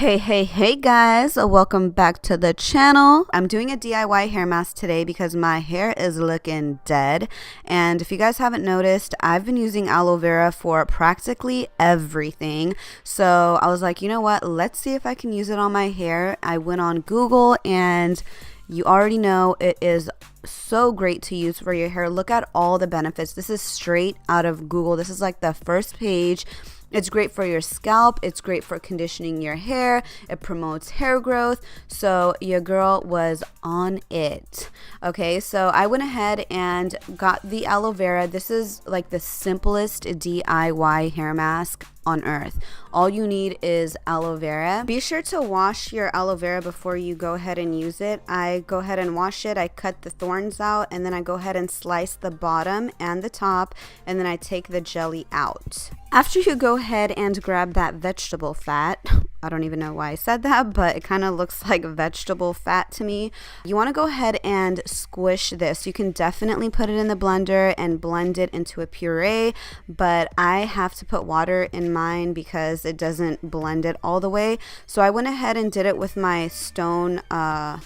Hey guys, welcome back to the channel. I'm doing a DIY hair mask today because my hair is looking dead, and if you guys haven't noticed, I've been using aloe vera for practically everything. So I was like, you know what, let's see if I can use it on my hair. I went on Google, and you already know it is so great to use for your hair. Look at all the benefits. This is straight out of Google. This is like the first page. It's great for your scalp. It's great for conditioning your hair. It promotes hair growth. So your girl was on it. Okay, so I went ahead and got the aloe vera. This is like the simplest DIY hair mask on earth. All you need is aloe vera. Be sure to wash your aloe vera before you go ahead and use it. I go ahead and wash it. I cut the thorns out, and then I go ahead and slice the bottom and the top, and then I take the jelly out. After you go ahead and grab that vegetable fat, I don't even know why I said that, but it kind of looks like vegetable fat to me. You want to go ahead and squish this. You can definitely put it in the blender and blend it into a puree, but I have to put water in mine because it doesn't blend it all the way. So I went ahead and did it with my stone, I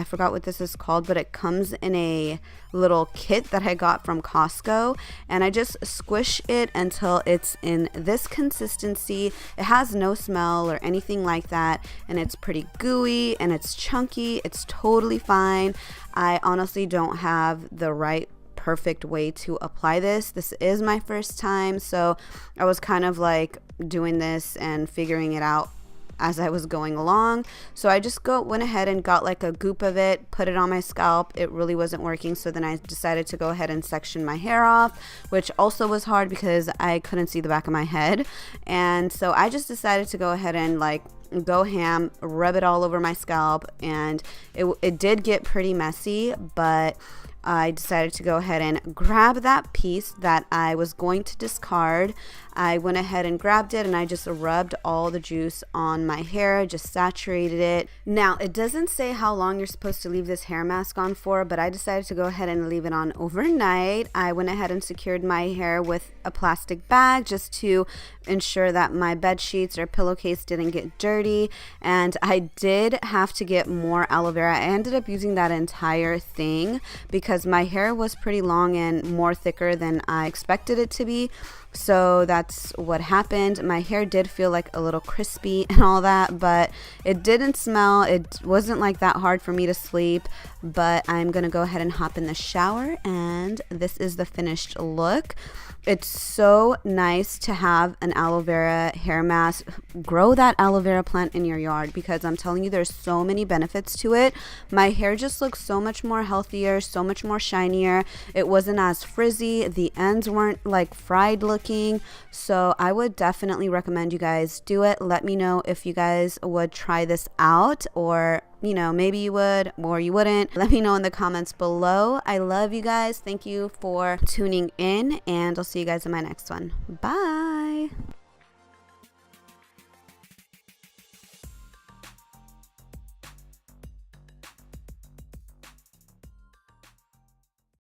forgot what this is called, but it comes in a little kit that I got from Costco, and I just squish it until it's in this consistency. It has no smell or anything like that, and it's pretty gooey and it's chunky. It's totally fine. I honestly don't have the right perfect way to apply this. This is my first time, so I was kind of like doing this and figuring it out as I was going along. So I just went ahead and got like a goop of it, put it on my scalp. It really wasn't working, so then I decided to go ahead and section my hair off, which also was hard because I couldn't see the back of my head. And so I just decided to go ahead and like go ham, rub it all over my scalp, and it did get pretty messy, but I decided to go ahead and grab that piece that I was going to discard. I went ahead and grabbed it, and I just rubbed all the juice on my hair, just saturated it. Now, it doesn't say how long you're supposed to leave this hair mask on for, but I decided to go ahead and leave it on overnight. I went ahead and secured my hair with a plastic bag just to ensure that my bed sheets or pillowcase didn't get dirty, and I did have to get more aloe vera. I ended up using that entire thing because my hair was pretty long and more thicker than I expected it to be. So that's what happened. My hair did feel like a little crispy and all that, but it didn't smell. It wasn't like that hard for me to sleep, but I'm gonna go ahead and hop in the shower, and this is the finished look. It's so nice to have an aloe vera hair mask. Grow that aloe vera plant in your yard, because I'm telling you, there's so many benefits to it. My hair just looks so much more healthier, so much more shinier. It wasn't as frizzy. The ends weren't like fried looking. So I would definitely recommend you guys do it. Let me know if you guys would try this out, or you know, maybe you would or you wouldn't. Let me know in the comments below. I love you guys. Thank you for tuning in, and I'll see you guys in my next one. Bye.